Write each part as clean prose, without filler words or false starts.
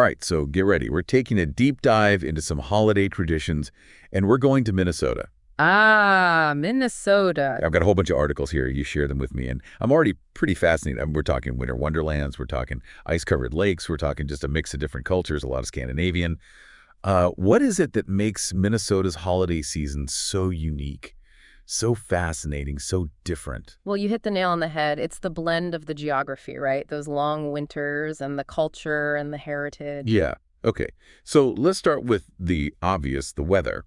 right, so get ready. We're taking a deep dive into some holiday traditions, and we're going to Minnesota. Ah, Minnesota. I've got a whole bunch of articles here. You share them with me, and I'm already pretty fascinated. We're talking winter wonderlands. We're talking ice-covered lakes. We're talking just a mix of different cultures, a lot of Scandinavian. What is it that makes Minnesota's holiday season so unique, so fascinating, so different? Well, you hit the nail on the head. It's the blend of the geography, right? Those long winters and the culture and the heritage. Yeah, okay. So let's start with the obvious, the weather.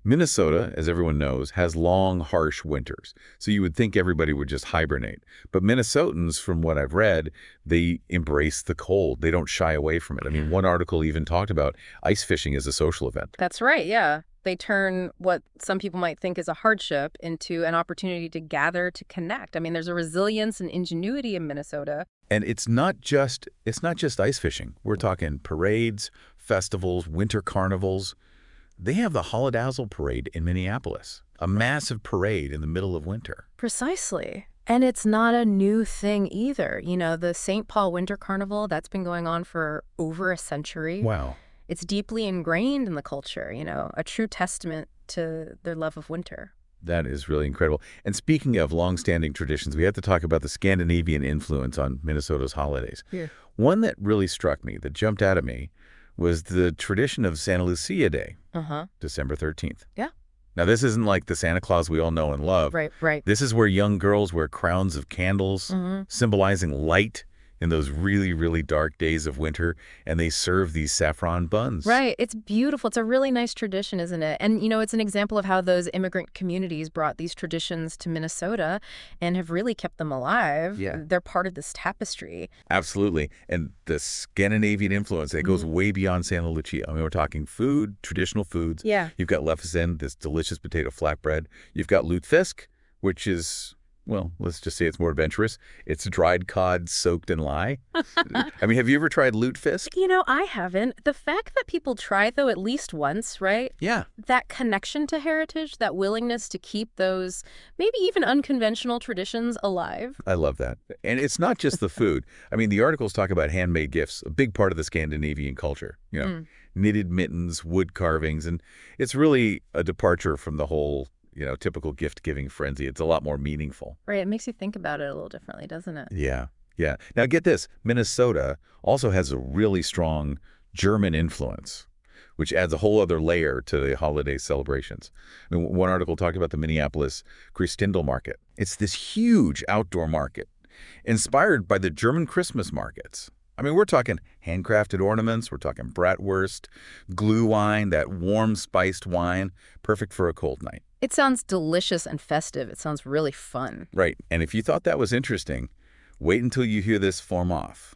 Minnesota, as everyone knows, has long, harsh winters, so you would think everybody would just hibernate. But Minnesotans, from what I've read, they embrace the cold. They don't shy away from it. I mean, one article even talked about ice fishing as a social event. That's right, yeah. They turn what some people might think is a hardship into an opportunity to gather, to connect. I mean, there's a resilience and ingenuity in Minnesota. And it's not just ice fishing. We're talking parades, festivals, winter carnivals. They have the Holidazzle Parade in Minneapolis, a massive parade in the middle of winter. Precisely. And it's not a new thing either. You know, the St. Paul Winter Carnival, that's been going on for over a century. Wow. It's deeply ingrained in the culture, you know, a true testament to their love of winter. That is really incredible. And speaking of long-standing traditions, we have to talk about the Scandinavian influence on Minnesota's holidays. Yeah. One that really struck me, that jumped out at me, was the tradition of Santa Lucia Day, December 13th. Yeah. Now, this isn't like the Santa Claus we all know and love. Right, right. This is where young girls wear crowns of candles, symbolizing light in those really, really dark days of winter, and they serve these saffron buns. Right. It's beautiful. It's a really nice tradition, isn't it? And, you know, it's an example of how those immigrant communities brought these traditions to Minnesota and have really kept them alive. Yeah. They're part of this tapestry. Absolutely. And the Scandinavian influence, it goes way beyond Santa Lucia. I mean, we're talking food, traditional foods. Yeah. You've got lefasen, this delicious potato flatbread. You've got lutefisk, which is, well, let's just say it's more adventurous. It's dried cod soaked in lye. I mean, have you ever tried lutefisk? You know, I haven't. The fact that people try, though, at least once, right? Yeah. That connection to heritage, that willingness to keep those maybe even unconventional traditions alive. I love that. And it's not just the food. I mean, the articles talk about handmade gifts, a big part of the Scandinavian culture. You know, knitted mittens, wood carvings, and it's really a departure from the whole typical gift-giving frenzy. It's a lot more meaningful. Right. It makes you think about it a little differently, doesn't it? Yeah. Yeah. Now get this. Minnesota also has a really strong German influence, which adds a whole other layer to the holiday celebrations. I mean, one article talked about the Minneapolis Christkindl market. It's this huge outdoor market inspired by the German Christmas markets. I mean, we're talking handcrafted ornaments, we're talking bratwurst, glüh wine, that warm spiced wine, perfect for a cold night. It sounds delicious and festive. It sounds really fun. Right. And if you thought that was interesting, wait until you hear this form off.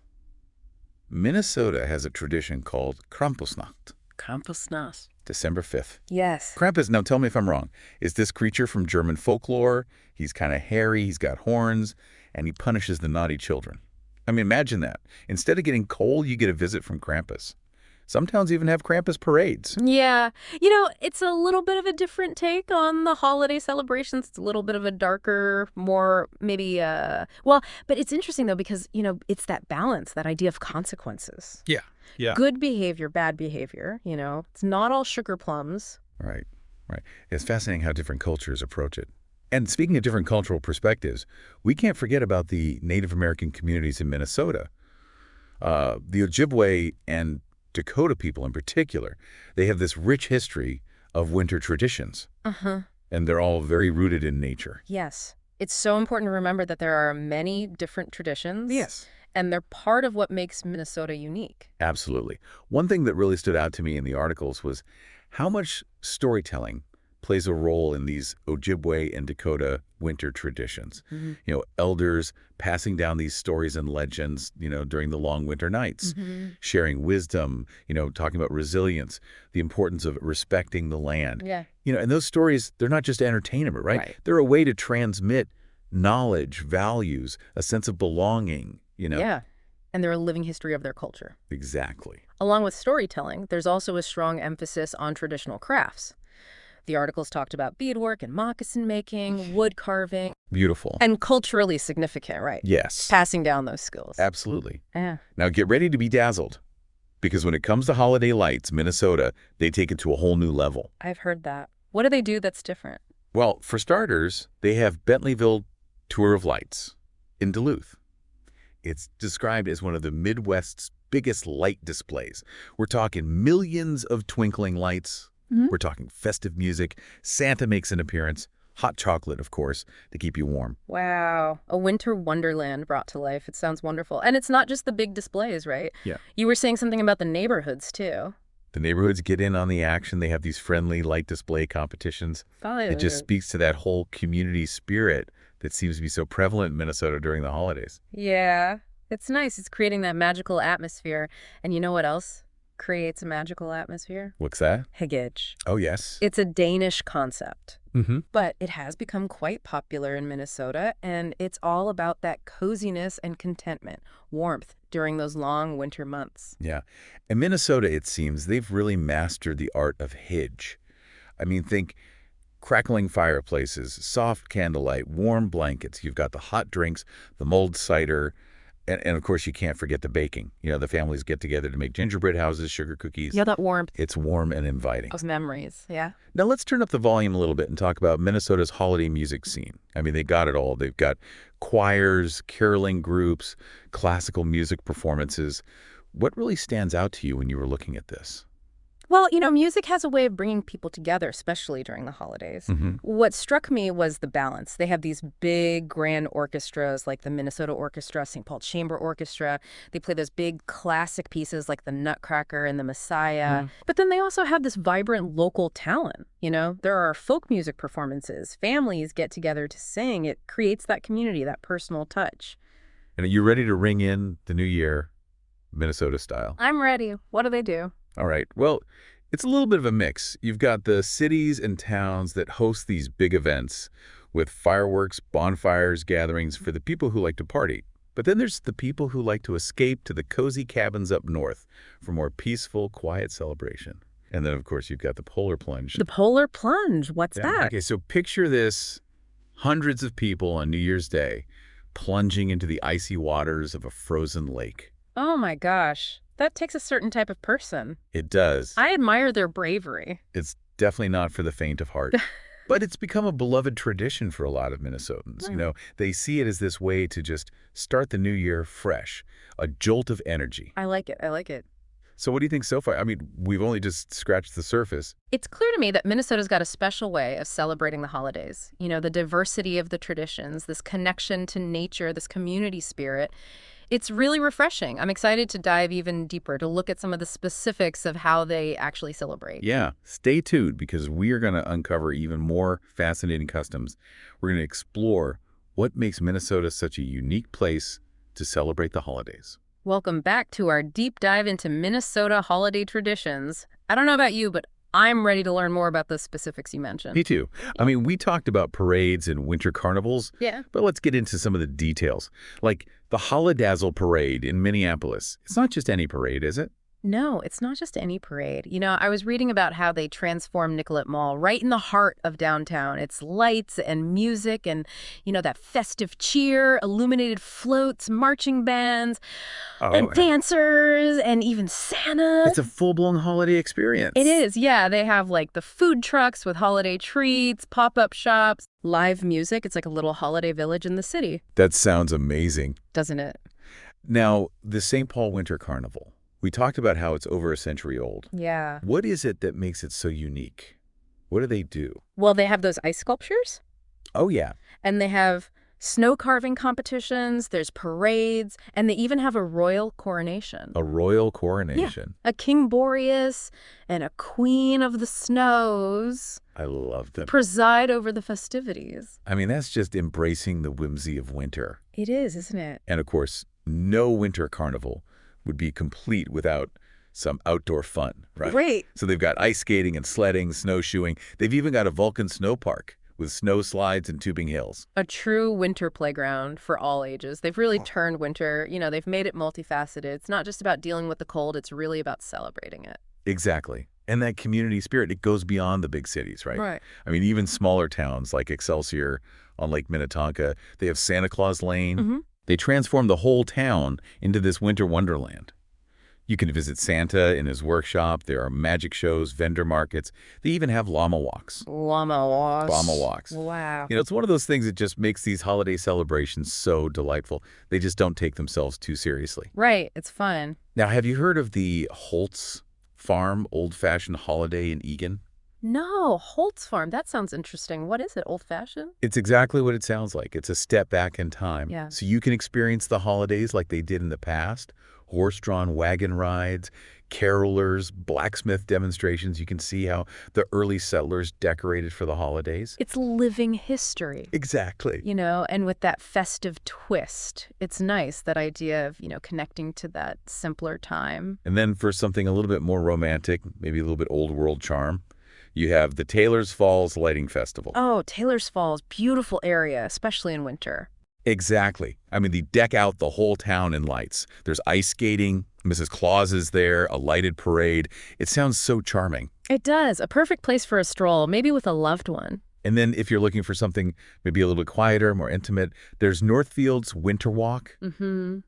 Minnesota has a tradition called Krampusnacht. Krampusnacht. December 5th. Yes. Krampus, now tell me if I'm wrong, is this creature from German folklore. He's kind of hairy, he's got horns, and he punishes the naughty children. I mean, imagine that. Instead of getting coal, you get a visit from Krampus. Some towns even have Krampus parades. Yeah. You know, it's a little bit of a different take on the holiday celebrations. It's a little bit of a darker, more maybe, but it's interesting, though, because, you know, it's that balance, that idea of consequences. Yeah. Yeah. Good behavior, bad behavior, you know. It's not all sugar plums. Right. Right. It's fascinating how different cultures approach it. And speaking of different cultural perspectives, we can't forget about the Native American communities in Minnesota. The Ojibwe and Dakota people in particular, they have this rich history of winter traditions. And they're all very rooted in nature. Yes. It's so important to remember that there are many different traditions. Yes. And they're part of what makes Minnesota unique. Absolutely. One thing that really stood out to me in the articles was how much storytelling plays a role in these Ojibwe and Dakota winter traditions. You know, elders passing down these stories and legends, during the long winter nights, sharing wisdom, talking about resilience, the importance of respecting the land. Yeah. And those stories, they're not just entertainment, right? They're a way to transmit knowledge, values, a sense of belonging, Yeah. And they're a living history of their culture. Exactly. Along with storytelling, there's also a strong emphasis on traditional crafts. The articles talked about beadwork and moccasin making, wood carving. Beautiful. And culturally significant, right? Yes. Passing down those skills. Absolutely. Yeah. Now get ready to be dazzled. because when it comes to holiday lights, Minnesota, they take it to a whole new level. I've heard that. What do they do that's different? Well, for starters, they have Bentleyville Tour of Lights in Duluth. It's described as one of the Midwest's biggest light displays. We're talking millions of twinkling lights. We're talking festive music. Santa makes an appearance. Hot chocolate, of course, to keep you warm. Wow. A winter wonderland brought to life. It sounds wonderful. And it's not just the big displays, right? Yeah. You were saying something about the neighborhoods, too. The neighborhoods get in on the action. They have these friendly light display competitions. It just speaks to that whole community spirit that seems to be so prevalent in Minnesota during the holidays. Yeah. It's nice. It's creating that magical atmosphere. And you know what else creates a magical atmosphere? What's that? Higgage. Oh, yes. It's a Danish concept. Mm-hmm. But it has become quite popular in Minnesota, and it's all about that coziness and contentment, warmth during those long winter months. Yeah. In Minnesota, it seems, they've really mastered the art of hidge. I mean, think crackling fireplaces, soft candlelight, warm blankets. You've got the hot drinks, the mulled cider, and of course, you can't forget the baking. You know, the families get together to make gingerbread houses, sugar cookies. Yeah, that warmth. It's warm and inviting. Those memories, yeah. Now let's turn up the volume a little bit and talk about Minnesota's holiday music scene. I mean, they got it all. They've got choirs, caroling groups, classical music performances. What really stands out to you when you were looking at this? Well, music has a way of bringing people together, especially during the holidays. What struck me was the balance. They have these big, grand orchestras like the Minnesota Orchestra, St. Paul Chamber Orchestra. They play those big classic pieces like the Nutcracker and the Messiah. But then they also have this vibrant local talent. There are folk music performances. Families get together to sing. It creates that community, that personal touch. And are you ready to ring in the new year, Minnesota style? I'm ready. What do they do? All right. Well, it's a little bit of a mix. You've got the cities and towns that host these big events with fireworks, bonfires, gatherings for the people who like to party. But then there's the people who like to escape to the cozy cabins up north for more peaceful, quiet celebration. And then, of course, you've got the polar plunge. The polar plunge. What's that? Okay, so picture this. Hundreds of people on New Year's Day plunging into the icy waters of a frozen lake. Oh, my gosh. That takes a certain type of person. It does. I admire their bravery. It's definitely not for the faint of heart. But it's become a beloved tradition for a lot of Minnesotans. They see it as this way to just start the new year fresh, a jolt of energy. I like it. I like it. So what do you think so far? I mean, we've only just scratched the surface. It's clear to me that Minnesota's got a special way of celebrating the holidays. The diversity of the traditions, this connection to nature, this community spirit. It's really refreshing. I'm excited to dive even deeper, to look at some of the specifics of how they actually celebrate. Yeah, stay tuned because we are going to uncover even more fascinating customs. We're going to explore what makes Minnesota such a unique place to celebrate the holidays. Welcome back to our deep dive into Minnesota holiday traditions. I don't know about you, but I'm ready to learn more about the specifics you mentioned. Me too. I mean, we talked about parades and winter carnivals, Yeah. but let's get into some of the details. Like the Holidazzle Parade in Minneapolis. It's not just any parade, is it? No, it's not just any parade. I was reading about how they transformed Nicollet Mall right in the heart of downtown. It's lights and music and, that festive cheer, illuminated floats, marching bands, and dancers, and even Santa. It's a full-blown holiday experience. It is, yeah. They have the food trucks with holiday treats, pop-up shops, live music. It's like a little holiday village in the city. That sounds amazing. Doesn't it? Now, the St. Paul Winter Carnival. We talked about how it's over a century old. Yeah. What is it that makes it so unique? What do they do? Well, they have those ice sculptures. Oh, yeah. And they have snow carving competitions, there's parades, and they even have a royal coronation. A royal coronation. Yeah. A King Boreas and a Queen of the Snows I love them. preside over the festivities. I mean, that's just embracing the whimsy of winter. It is, isn't it? And, of course, no winter carnival would be complete without some outdoor fun, right? Right. So they've got ice skating and sledding, snowshoeing. They've even got a Vulcan snow park with snow slides and tubing hills. A true winter playground for all ages. They've really turned winter, they've made it multifaceted. It's not just about dealing with the cold, it's really about celebrating it. Exactly. And that community spirit, it goes beyond the big cities, right? Right. I mean, even smaller towns like Excelsior on Lake Minnetonka, they have Santa Claus Lane. They transform the whole town into this winter wonderland. You can visit Santa in his workshop. There are magic shows, vendor markets. They even have llama walks. Llama Llama wash. walks. Wow. It's one of those things that just makes these holiday celebrations so delightful. They just don't take themselves too seriously. Right. It's fun. Now, have you heard of the Holtz Farm old-fashioned holiday in Egan? No, Holtz Farm. That sounds interesting. What is it? Old-fashioned? It's exactly what it sounds like. It's a step back in time. Yeah. So you can experience the holidays like they did in the past. Horse-drawn wagon rides, carolers, blacksmith demonstrations. You can see how the early settlers decorated for the holidays. It's living history. Exactly. And with that festive twist, it's nice, that idea of, connecting to that simpler time. And then for something a little bit more romantic, maybe a little bit old world charm, you have the Taylor's Falls Lighting Festival. Oh, Taylor's Falls, beautiful area, especially in winter. Exactly. I mean, they deck out the whole town in lights. There's ice skating, Mrs. Claus is there, a lighted parade. It sounds so charming. It does. A perfect place for a stroll, maybe with a loved one. And then if you're looking for something maybe a little bit quieter, more intimate, there's Northfield's Winter Walk. Mm-hmm.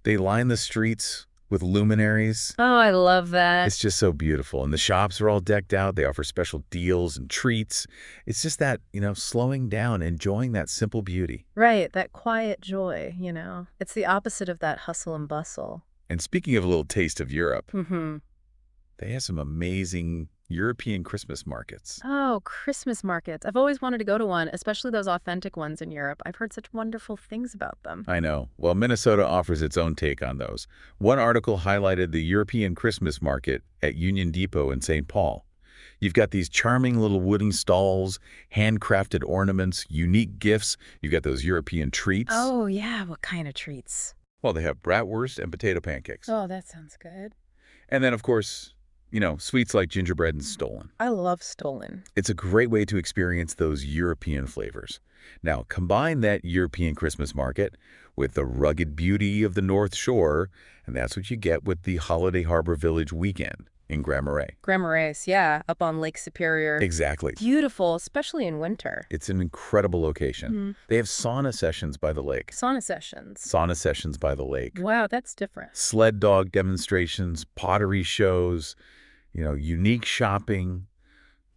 They line the streets with luminaries. Oh, I love that. It's just so beautiful. And the shops are all decked out. They offer special deals and treats. It's just that, slowing down, enjoying that simple beauty. Right, that quiet joy, It's the opposite of that hustle and bustle. And speaking of a little taste of Europe, Mm-hmm. they have some amazing European Christmas markets. Oh, Christmas markets. I've always wanted to go to one, especially those authentic ones in Europe. I've heard such wonderful things about them. I know. Well, Minnesota offers its own take on those. One article highlighted the European Christmas market at Union Depot in St. Paul. You've got these charming little wooden stalls, handcrafted ornaments, unique gifts. You've got those European treats. Oh, yeah. What kind of treats? Well, they have bratwurst and potato pancakes. Oh, that sounds good. And then, of course, sweets like gingerbread and stollen. I love stollen. It's a great way to experience those European flavors. Now, combine that European Christmas market with the rugged beauty of the North Shore, and that's what you get with the Holiday Harbor Village weekend in Grand Marais. Grand Marais, yeah, up on Lake Superior. Exactly. Beautiful, especially in winter. It's an incredible location. Mm-hmm. They have sauna sessions by the lake. Sauna sessions. Sauna sessions by the lake. Wow, that's different. Sled dog demonstrations, pottery shows, unique shopping,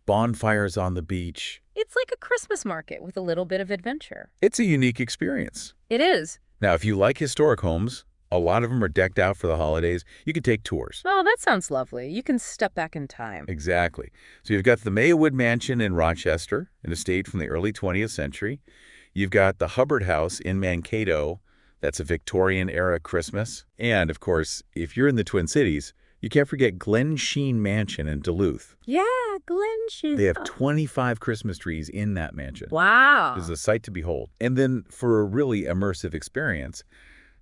bonfires on the beach. It's like a Christmas market with a little bit of adventure. It's a unique experience. It is. Now, if you like historic homes, a lot of them are decked out for the holidays. You can take tours. Oh, that sounds lovely. You can step back in time. Exactly. So you've got the Maywood Mansion in Rochester, an estate from the early 20th century. You've got the Hubbard House in Mankato. That's a Victorian-era Christmas. And, of course, if you're in the Twin Cities, you can't forget Glen Sheen Mansion in Duluth. Yeah, Glen Sheen. They have 25 Christmas trees in that mansion. Wow. It's a sight to behold. And then for a really immersive experience,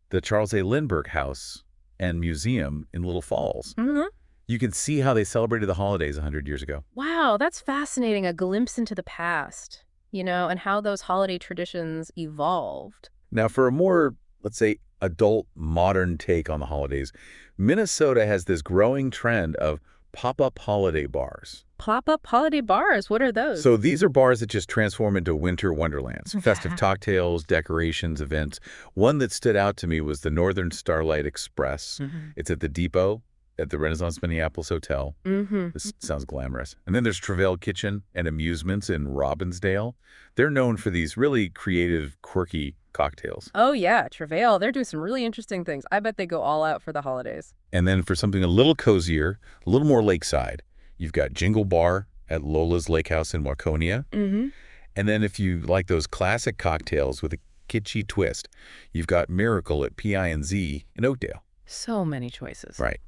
the Charles A. Lindbergh House and Museum in Little Falls. Mm-hmm. You can see how they celebrated the holidays 100 years ago. Wow, that's fascinating. A glimpse into the past, and how those holiday traditions evolved. Now, for a more, let's say, adult, modern take on the holidays, Minnesota has this growing trend of pop-up holiday bars. Pop-up holiday bars, what are those? So these are bars that just transform into winter wonderlands. Festive cocktails, decorations, events. One that stood out to me was the Northern Starlight Express. Mm-hmm. It's at the Depot at the Renaissance Minneapolis Hotel. Mm-hmm. This sounds glamorous. And then there's Travail Kitchen and Amusements in Robbinsdale. They're known for these really creative, quirky cocktails. Oh, yeah, Travail. They're doing some really interesting things. I bet they go all out for the holidays. And then for something a little cozier, a little more lakeside, you've got Jingle Bar at Lola's Lake House in Waconia. Mm-hmm. And then if you like those classic cocktails with a kitschy twist, you've got Miracle at P.I.N.Z. in Oakdale. So many choices. Right.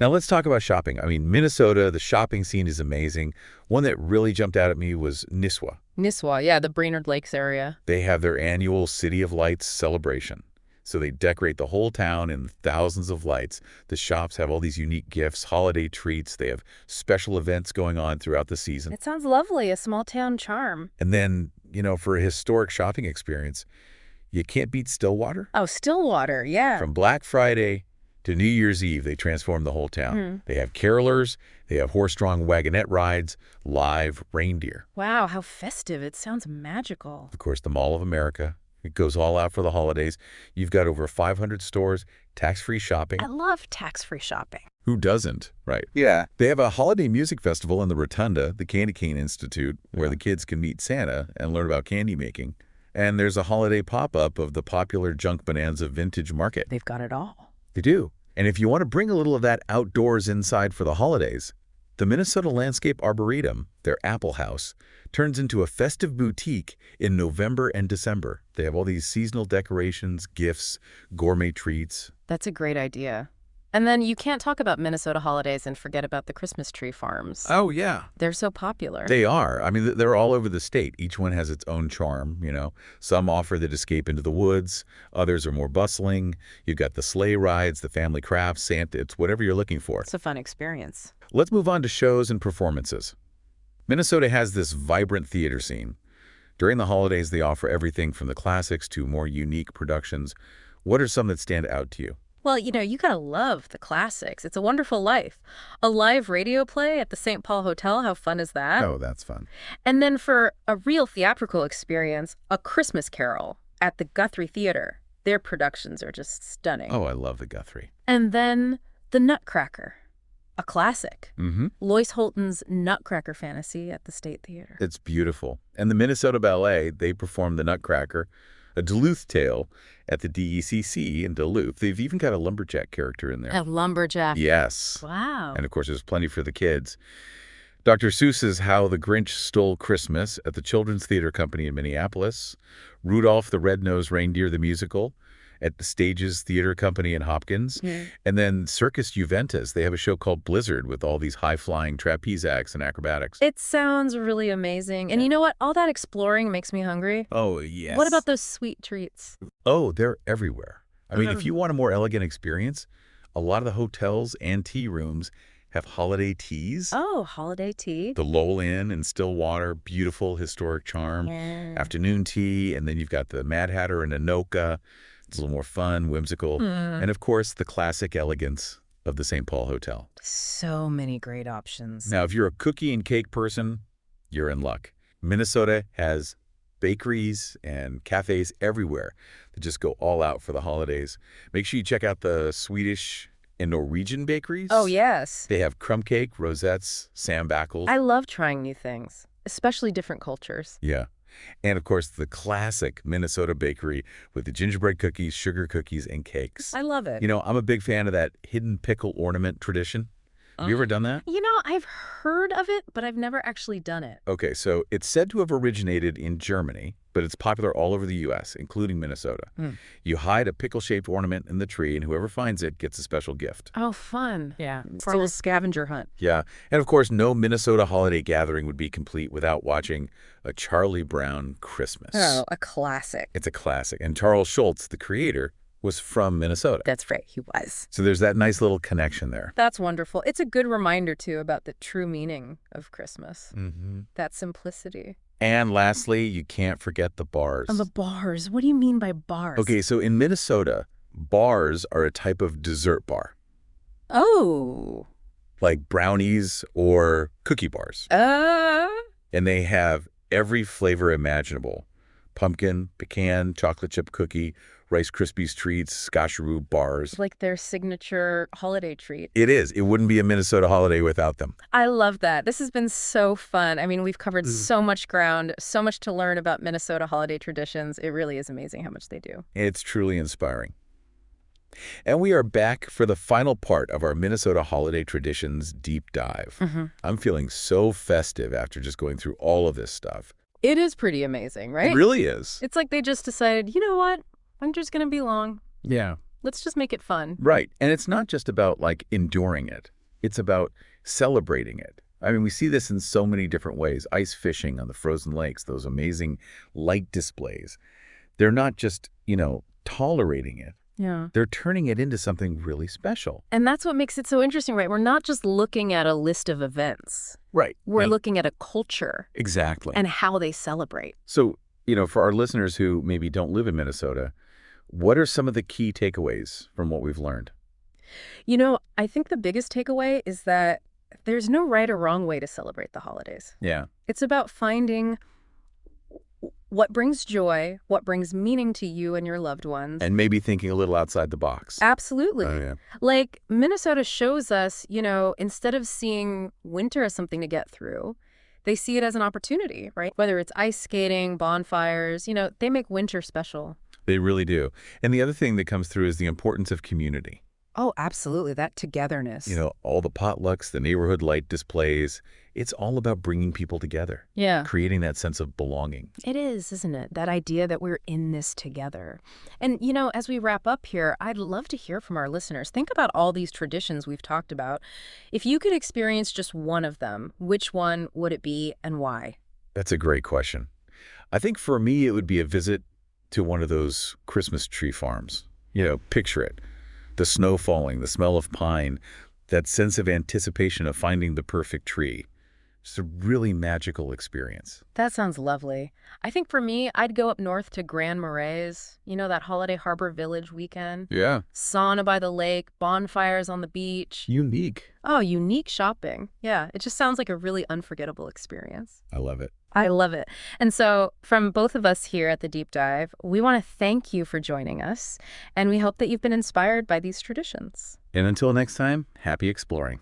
Now let's talk about shopping. I mean, Minnesota, the shopping scene is amazing. One that really jumped out at me was Nisswa. Nisswa, yeah, the Brainerd Lakes area. They have their annual City of Lights celebration. So they decorate the whole town in thousands of lights. The shops have all these unique gifts, holiday treats. They have special events going on throughout the season. It sounds lovely, a small town charm. And then, for a historic shopping experience, you can't beat Stillwater. Oh, Stillwater, yeah. From Black Friday to New Year's Eve, they transform the whole town. Mm-hmm. They have carolers, they have horse-drawn wagonette rides, live reindeer. Wow, how festive. It sounds magical. Of course, the Mall of America, It goes all out for the holidays. You've got over 500 stores, tax-free I shopping. love tax-free shopping. Who doesn't, right? Yeah. They have a holiday music festival in the Rotunda, the Candy Cane Institute, where the kids can meet Santa and learn about candy making. And there's a holiday pop-up of the popular Junk Bonanza Vintage Market. They've got it all. They do. And if you want to bring a little of that outdoors inside for the holidays, the Minnesota Landscape Arboretum, their apple house, turns into a festive boutique in November and December. They have all these seasonal decorations, gifts, gourmet treats. That's a great idea. And then you can't talk about Minnesota holidays and forget about the Christmas tree farms. Oh, yeah. They're so popular. They are. I mean, they're all over the state. Each one has its own charm, you know. Some offer that escape into the woods. Others are more bustling. You've got the sleigh rides, the family crafts, Santa. It's whatever you're looking for. It's a fun experience. Let's move on to shows and performances. Minnesota has this vibrant theater scene. During the holidays, they offer everything from the classics to more unique productions. What are some that stand out to you? Well, you gotta love the classics. It's a Wonderful Life. A live radio play at the St. Paul Hotel. How fun is that? Oh, that's fun. And then for a real theatrical experience, A Christmas Carol at the Guthrie Theater. Their productions are just stunning. Oh, I love the Guthrie. And then The Nutcracker, a classic. Mm-hmm. Lois Holton's Nutcracker Fantasy at the State Theater. It's beautiful. And the Minnesota Ballet, they perform the Nutcracker, a Duluth tale at the DECC in Duluth. They've even got a lumberjack character in there. A lumberjack. Yes. Wow. And of course, there's plenty for the kids. Dr. Seuss's How the Grinch Stole Christmas at the Children's Theater Company in Minneapolis. Rudolph the Red-Nosed Reindeer, the musical, at the Stages Theater Company in Hopkins. Yeah. And then Circus Juventus, they have a show called Blizzard with all these high-flying trapeze acts and acrobatics. It sounds really amazing. And you know what? All that exploring makes me hungry. Oh, yes. What about those sweet treats? Oh, they're everywhere. I mean, if you want a more elegant experience, a lot of the hotels and tea rooms have holiday teas. Oh, holiday tea. The Lowell Inn in Stillwater, beautiful historic charm. Yeah. Afternoon tea, and then you've got the Mad Hatter and Anoka. It's a little more fun, whimsical. And of course, the classic elegance of the St. Paul Hotel. So many great options. Now, if you're a cookie and cake person, you're in luck. Minnesota has bakeries and cafes everywhere that just go all out for the holidays. Make sure you check out the Swedish and Norwegian bakeries. Oh, yes. They have crumb cake, rosettes, sambackles. I love trying new things, especially different cultures. Yeah. And, of course, the classic Minnesota bakery with the gingerbread cookies, sugar cookies, and cakes. I love it. You know, I'm a big fan of that hidden pickle ornament tradition. Have you ever done that? I've heard of it, but I've never actually done it. Okay, so it's said to have originated in Germany, but it's popular all over the U.S., including Minnesota. You hide a pickle-shaped ornament in the tree, and whoever finds it gets a special gift. Oh, fun. Yeah. It's a little scavenger hunt. Yeah, and of course, no Minnesota holiday gathering would be complete without watching A Charlie Brown Christmas. Oh, a classic. It's a classic, and Charles Schultz, the creator, was from Minnesota. That's right, he was. So there's that nice little connection there. That's wonderful. It's a good reminder, too, about the true meaning of Christmas. Mm-hmm. That simplicity. And lastly, you can't forget the bars. And the bars. What do you mean by bars? Okay, so in Minnesota, bars are a type of dessert bar, Oh. like brownies or cookie bars. And they have every flavor imaginable. Pumpkin, pecan, chocolate chip cookie, Rice Krispies treats, scotcheroo bars. It's like their signature holiday treat. It is. It wouldn't be a Minnesota holiday without them. I love that. This has been so fun. I mean, we've covered so much ground, so much to learn about Minnesota holiday traditions. It really is amazing how much they do. It's truly inspiring. And we are back for the final part of our Minnesota holiday traditions deep dive. I'm feeling so festive after just going through all of this stuff. It is pretty amazing, right? It really is. It's like they just decided, you know what? Winter's going to be long. Yeah. Let's just make it fun. Right. And it's not just about, like, enduring it. It's about celebrating it. I mean, we see this in so many different ways. Ice fishing on the frozen lakes, those amazing light displays. They're not just, tolerating it. Yeah. They're turning it into something really special. And that's what makes it so interesting, right? We're not just looking at a list of events. Right. We're looking at a culture Exactly. and how they celebrate. So, for our listeners who maybe don't live in Minnesota, what are some of the key takeaways from what we've learned? I think the biggest takeaway is that there's no right or wrong way to celebrate the holidays. Yeah. It's about finding What brings joy, what brings meaning to you and your loved ones. And maybe thinking a little outside the box. Absolutely. Oh, yeah. Like, Minnesota shows us, instead of seeing winter as something to get through, they see it as an opportunity, right? Whether it's ice skating, bonfires, they make winter special. They really do. And the other thing that comes through is the importance of community. Oh, absolutely. That togetherness. All the potlucks, the neighborhood light displays, it's all about bringing people together. Yeah. Creating that sense of belonging. It is, isn't it? That idea that we're in this together. And, as we wrap up here, I'd love to hear from our listeners. Think about all these traditions we've talked about. If you could experience just one of them, which one would it be and why? That's a great question. I think for me, it would be a visit to one of those Christmas tree farms. Picture it. The snow falling, the smell of pine, that sense of anticipation of finding the perfect tree. It's a really magical experience. That sounds lovely. I think for me, I'd go up north to Grand Marais, that Holiday Harbor Village weekend. Yeah. Sauna by the lake, bonfires on the beach. Unique. Oh, unique shopping. Yeah, it just sounds like a really unforgettable experience. I love it. I love it. And so from both of us here at The Deep Dive, we want to thank you for joining us, and we hope that you've been inspired by these traditions. And until next time, happy exploring.